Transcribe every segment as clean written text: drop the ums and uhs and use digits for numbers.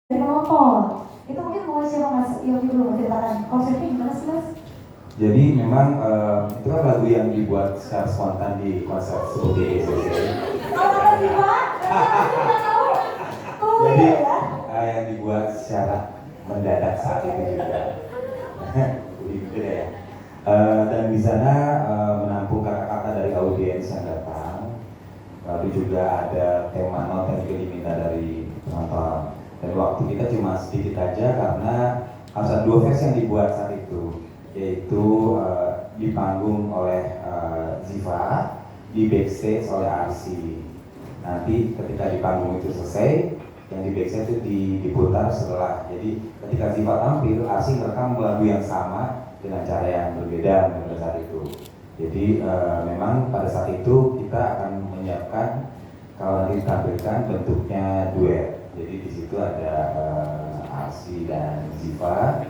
dari penonton. Itu mungkin mau siapa Mas Yogi dulu menceritakan konsepnya gimana sih Mas? Jadi memang itu kan lagu yang dibuat secara spontan di konser seperti ini. Oh apa sih Pak? Nggak tahu. Oh Jadi ya. yang dibuat secara mendadak saat itu juga. Begitu ya. Dan di sana menampung kata-kata dari audiens yang datang. Lalu juga ada tema not yang juga diminta dari penonton. Dan waktu kita cuma sedikit aja karena harus ada 2 versi yang dibuat saat itu, yaitu di panggung oleh Ziva, di backstage oleh Arsi. Nanti ketika di panggung itu selesai, yang di backstage itu diputar setelah. Jadi ketika Ziva tampil, Arsi merekam lagu yang sama dengan cara yang berbeda pada saat itu. Jadi memang pada saat itu kita akan menyiapkan kalau nanti ditampilkan bentuknya duet. Jadi di situ ada Arsi dan Ziva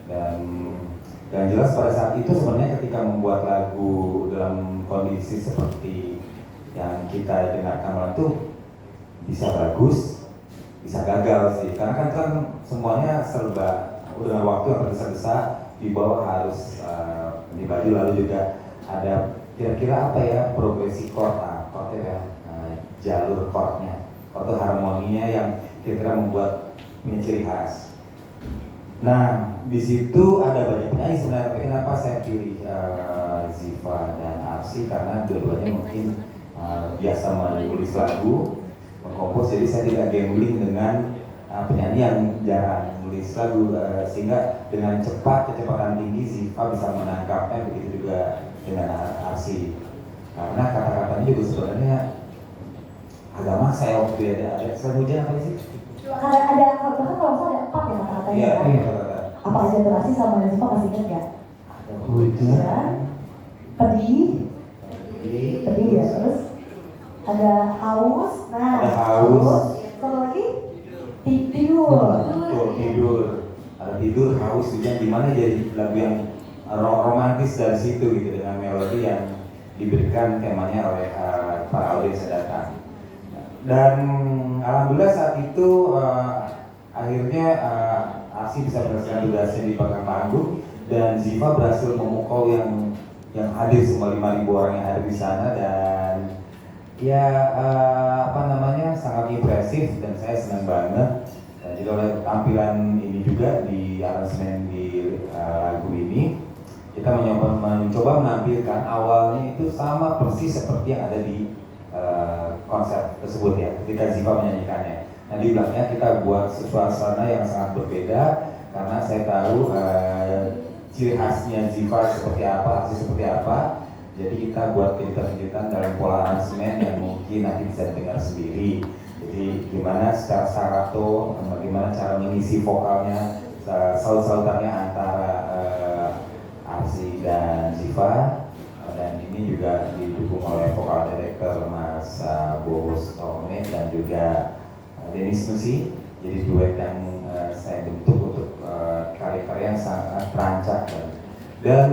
dan jelas pada saat itu sebenarnya ketika membuat lagu dalam kondisi seperti yang kita dengarkan malam itu bisa bagus, bisa gagal sih. Karena kan semuanya serba dengan waktu yang tergesa-gesa, di bawah harus di baju, lalu juga ada kira-kira apa ya progresi chord, chordnya ya, jalur chordnya atau harmoninya yang kira-kira membuat punya ciri khas. Nah di situ ada banyak penyanyi sebenarnya, tapi kenapa saya pilih Ziva dan Arsi karena dua-duanya mungkin biasa menulis lagu, mengkompos, jadi saya tidak gambling dengan penyanyi yang jarang menulis lagu, sehingga dengan kecepatan tinggi Ziva bisa menangkapnya, begitu juga dengan Arsi. Karena kata-katanya juga sebenarnya agak maksa ya, waktu ada selain hujan apa sih? Ada bahkan kalau saya ada 4 ya kata-katanya. Iya, kan? iya. Apa aja berarti sama dengan Ziva masih ingat nggak? Hujan, pedih ya, terus ada haus, Ada haus. satu lagi tidur. Tidur. Ada tidur, haus, hujan, dimana jadi lagu yang romantis dari situ gitu, dengan melodi yang diberikan temanya oleh para audiens yang datang. Dan alhamdulillah saat itu akhirnya Arsi bisa berhasil tugasnya di belakang panggung dan Ziva berhasil memukau yang hadir semua 5.000 orang yang ada di sana, dan ya sangat impresif dan saya senang banget. Jadi oleh tampilan ini juga di aransemen di lagu ini kita mencoba menampilkan awalnya itu sama persis seperti yang ada di konsep tersebut ya, ketika Ziva menyanyikannya. Nah di belakangnya kita buat suasana yang sangat berbeda karena saya tahu ciri khasnya Ziva seperti apa, Arsi seperti apa. Jadi kita buat kejutan-kejutan dalam pola aransemen yang mungkin nanti bisa dengar sendiri. Jadi gimana secara staccato, bagaimana cara mengisi vokalnya, saut-sautannya antara Arsi dan Ziva. Dan ini juga didukung oleh vokal director Mas Boris Tome dan juga Denis Nusi. Jadi duet yang saya bentuk untuk karya-karya yang sangat terancak dan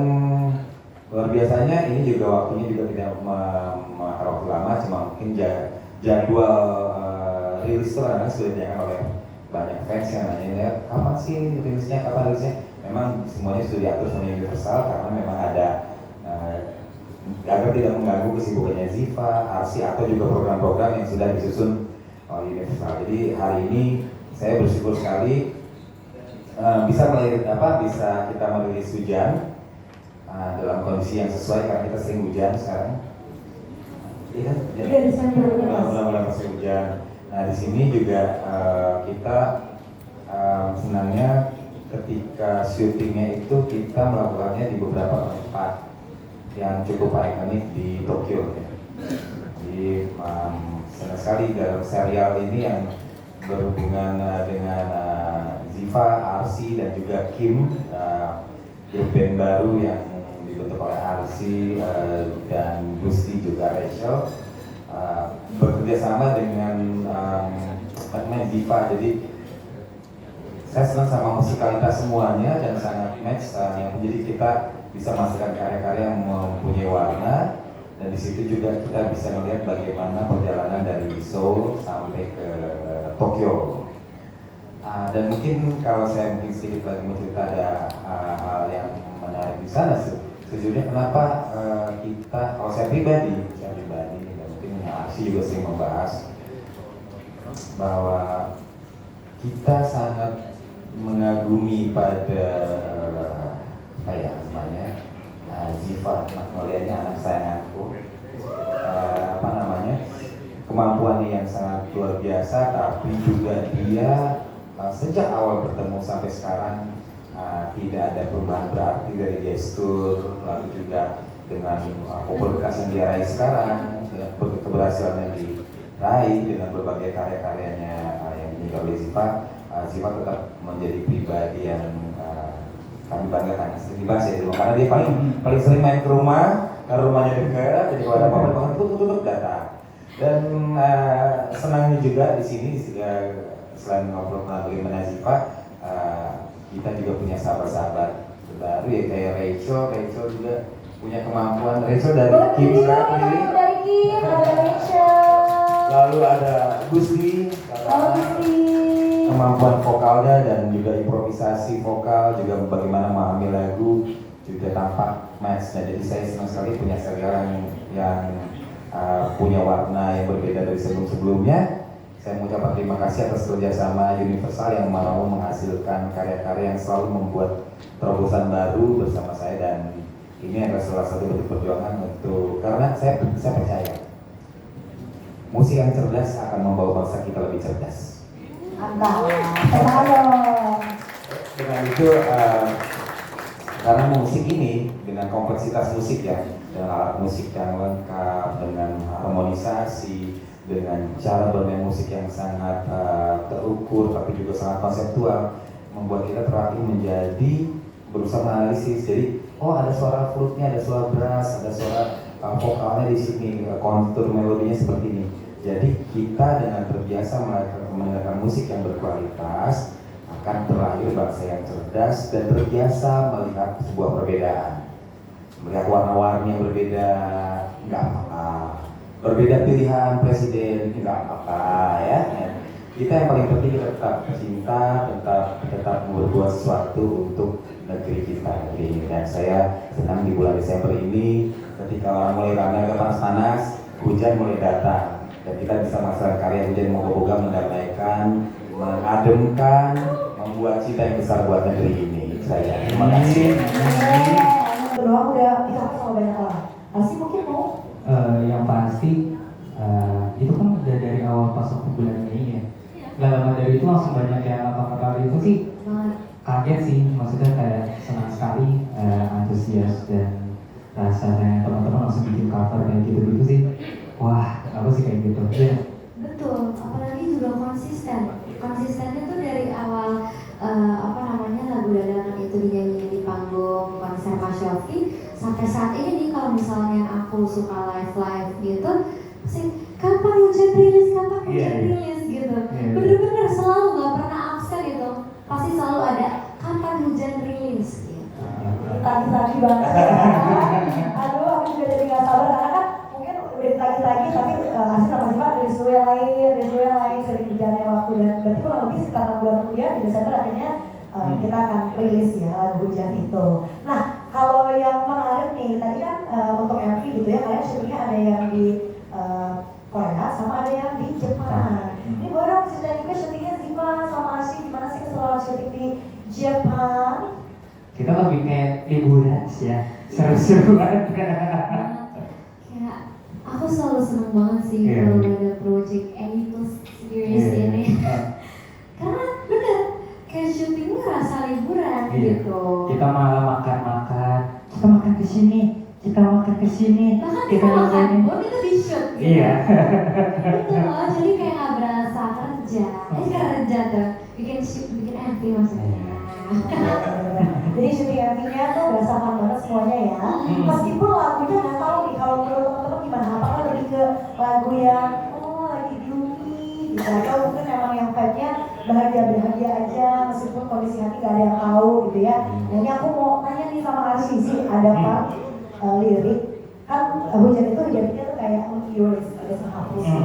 luar biasanya. Ini juga waktunya juga tidak memakan waktu lama, cuma mungkin jadwal rilis itu kadang sudah ditanyakan oleh banyak fans yang nanya kapan sih rilisnya, memang semuanya sudah diatur sama Universal karena memang ada agar tidak mengganggu kesibukannya Ziva, Arsi atau juga program-program yang sudah disusun oleh Universal. Jadi hari ini saya bersyukur sekali bisa kita merilis hujan dalam kondisi yang sesuai karena kita sering hujan sekarang. Iya kan? Mulai masih hujan. Nah di sini juga kita senangnya ketika syutingnya itu kita melakukannya di beberapa tempat yang cukup ikonik di Tokyo. Jadi senang sekali dalam serial ini yang berhubungan dengan Ziva, Arsi dan juga Kim, grup band baru yang dibentuk oleh Arsi dan Gusti juga Rachel, bekerja sama dengan Ziva. Jadi saya senang sama musikalitas semuanya dan sangat match, jadi kita bisa menghasilkan karya-karya yang mempunyai warna, dan di situ juga kita bisa melihat bagaimana perjalanan dari Seoul sampai ke Tokyo. Dan mungkin kalau saya mungkin sedikit lagi mencerita ada hal yang menarik di sana. Sejujurnya kenapa kita, kalau saya pribadi dan mungkin Aksi juga sering membahas bahwa kita sangat mengagumi pada apa ya namanya Ziva Magnolianya, anak sayanganku, apa namanya, kemampuannya yang sangat luar biasa, tapi juga dia sejak awal bertemu sampai sekarang tidak ada perubahan berarti dari gestur, lalu juga dengan popularitas yang dia raih sekarang, keberhasilan yang diraih dengan berbagai karya-karyanya yang dimiliki oleh Ziva. Ziva tetap menjadi pribadi yang kami banggakan. Dibahas ya dulu, karena dia paling sering main ke rumah, karena rumahnya dekat, jadi kalau ada apa-apa tutup datang. Dan senangnya juga di sini selain ngobrol bagaimana Ziva, kita juga punya sahabat-sahabat baru ya, kayak Rachel juga punya kemampuan. Rachel dari Kim sekarang ini. Dari Kim, ada Rachel. Lalu ada Gusli, kemampuan vokalnya dan juga improvisasi vokal, juga bagaimana memahami lagu juga tampak match. Jadi saya senang sekali punya serial yang punya warna yang berbeda dari sebelum-sebelumnya. Saya mengucapkan terima kasih atas kerjasama Universal yang mau menghasilkan karya-karya yang selalu membuat terobosan baru bersama saya, dan ini adalah salah satu bentuk perjuangan untuk, karena saya percaya musik yang cerdas akan membawa bangsa kita lebih cerdas. Mantap. Dengan itu, karena musik ini dengan kompleksitas musik ya, dengan alat musik yang lengkap, dengan harmonisasi, dengan cara bermain musik yang sangat terukur tapi juga sangat konseptual, membuat kita terlatih menjadi berusaha menganalisis. Jadi, oh ada suara flute-nya, ada suara brass, ada suara vokalnya di sini, kontur melodinya seperti ini. Jadi kita dengan terbiasa mendengarkan musik yang berkualitas akan terlahir bangsa yang cerdas dan terbiasa melihat sebuah perbedaan, melihat warna-warni yang berbeda, nggak apa-apa. Berbeda pilihan presiden, nggak apa-apa ya. Kita yang paling penting kita tetap cinta, tetap berbuat sesuatu untuk negeri kita ini. Dan saya senang di bulan Desember ini, ketika orang mulai ramai agak panas-panas, hujan mulai datang, dan kita bisa melaksanakan karya hujan moga-moga mendamaikan, mengademkan, membuat cita yang besar buat negeri ini. Saya terima kasih. Berdoa udah kita sama banyak orang. Pasti mungkin mau. Yang pasti itu kan udah dari awal pas waktu bulan Mei ya. Gak lama dari itu langsung banyak yang cover itu sih. Kaget sih, maksudnya kayak senang sekali, antusias dan rasanya teman-teman langsung bikin cover kayak gitu-gitu sih. Wah, aku sih kayak gitu. Ya. Betul, apalagi juga konsisten. Konsistennya tuh dari awal lagu dadangan itu dinyanyiin di panggung konser Mas Syofi sampai saat ini nih, kalau misalnya aku suka live gitu, pasti kapan hujan rilis gitu. Bener-bener selalu nggak pernah absen gitu, pasti selalu ada kapan hujan rilis gitu. Tagi-tagi banget. Aduh, aku juga jadi nggak sabar karena kan mungkin udah tagi-tagi tapi masih sama Ziva dari sesuai lain sering berjalannya waktu, dan berarti kurang lebih sekitar 6 bulan kemudian di Desember akhirnya kita akan rilis ya lagu hujan itu. Nah, kalau yang menarik nih tadi kan untuk MV gitu ya, kalian syutingnya ada yang di Korea sama ada yang di Jepang. Ini boleh dong cerita juga syutingnya Ziva sama Ashi gimana sih keseluruhan syuting di Jepang? Kita lebih kayak liburan sih ya, seru-seruan. Kayak aku selalu seneng banget sih kalau ada project Editus series ini. Karena bener kayak syutingnya rasa liburan gitu. Kita malah makan-makan, kita makan ke sini, kita makan ke sini, bahkan kita makan ini. pun itu di shoot gitu. Iya. Gitu loh, jadi kayak nggak berasa kerja. Kerja tuh, bikin MV maksudnya. Jadi syuting MV-nya tuh berasa fun banget semuanya ya. Meskipun lagunya nggak tahu nih kalau menurut teman-teman gimana, apakah lebih ke lagu yang lagi gloomy gitu, atau mungkin emang yang vibe-nya bahagia-bahagia aja meskipun kondisi hati gak ada yang tahu gitu ya. Nah, ini aku mau tanya nih sama Arsy sih, ada part lirik kan hujan itu tuh kayak iris gitu tulis menghapus ya.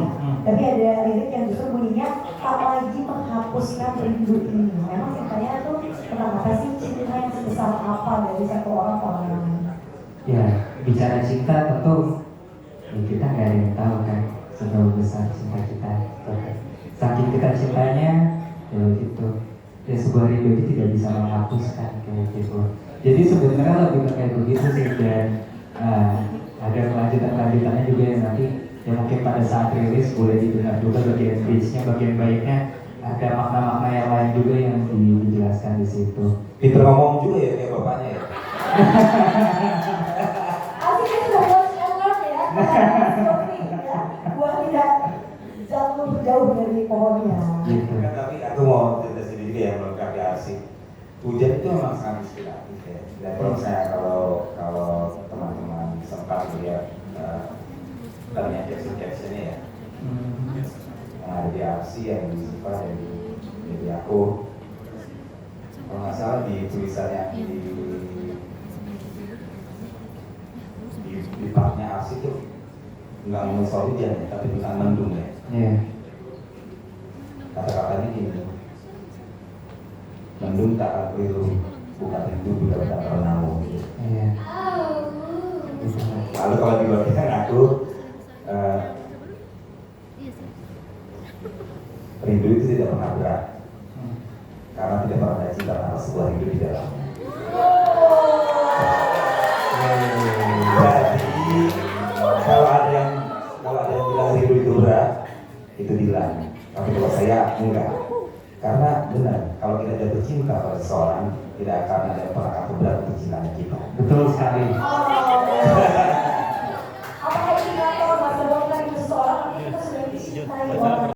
Tapi ada lirik yang justru bunyinya tak lagi menghapuskan rindu ini. Memang ceritanya tuh tentang apa sih, cinta yang sebesar apa dari satu orang ke orang lain? Ya, bicara cinta tentu ya kita nggak ada yang tahu kan seberapa besar cinta kita. Saking kita cintanya, ya gitu. Ya sebuah rindu itu tidak bisa menghapuskan kayak gitu. Jadi sebenarnya lebih kayak begitu sih, dan ada kelanjutannya juga yang nanti yang mungkin pada saat rilis boleh didengar juga bagian bridge-nya, bagian baiknya, ada makna-makna yang lain juga yang dijelaskan di situ. Pinter ngomong juga ya kayak bapaknya ya. Asik itu udah buat enak ya, ya. Buat tidak jauh dari pohonnya. Gitu. Kan, tapi aku mau cerita sedikit ya melengkapi Arsik. Hujan itu memang sangat inspiratif ya. Dan kalau saya kalau teman-teman sempat lihat tanya caption-captionnya ya, yang ada di Arsik, yang di Siva, dan di aku, kalau nggak salah di tulisannya di partnya Arsik itu nggak ngomong soal hujan ya, tapi tentang mendung ya. Iya. Kata-katanya gini, mendung tak akan keliru, bukan rindu bila tak pernah mau. Iya. Lalu kalau dibagikan aku, rindu itu tidak pernah berat, karena tidak pernah ada cinta tanpa sebuah rindu di dalamnya. Jadi kalau ada yang bilang rindu itu berat, itu bilang. Tapi kalau saya enggak, karena benar kalau kita jatuh cinta pada seseorang, tidak akan ada yang pernah berat untuk cintanya kita. Betul sekali. Oh.